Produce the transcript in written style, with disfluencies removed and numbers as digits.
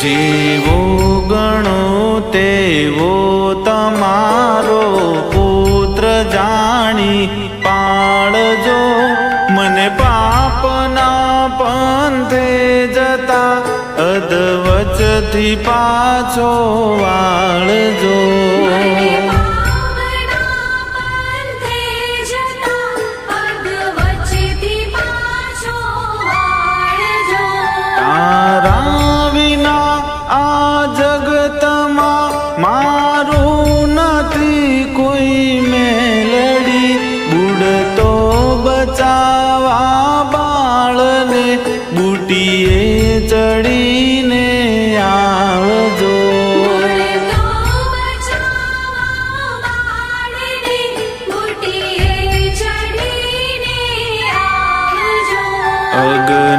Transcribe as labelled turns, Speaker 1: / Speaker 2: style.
Speaker 1: જેવો ગણો તેવો તમારો પુત્ર જાણી પાળજો મને પાપના પંથે જતા અધવચથી પાછો વાળજો તારા વિના આ જગતમાં મારું નથી કોઈ મેલડી બુડતો બચાવા બાળને બુટીએ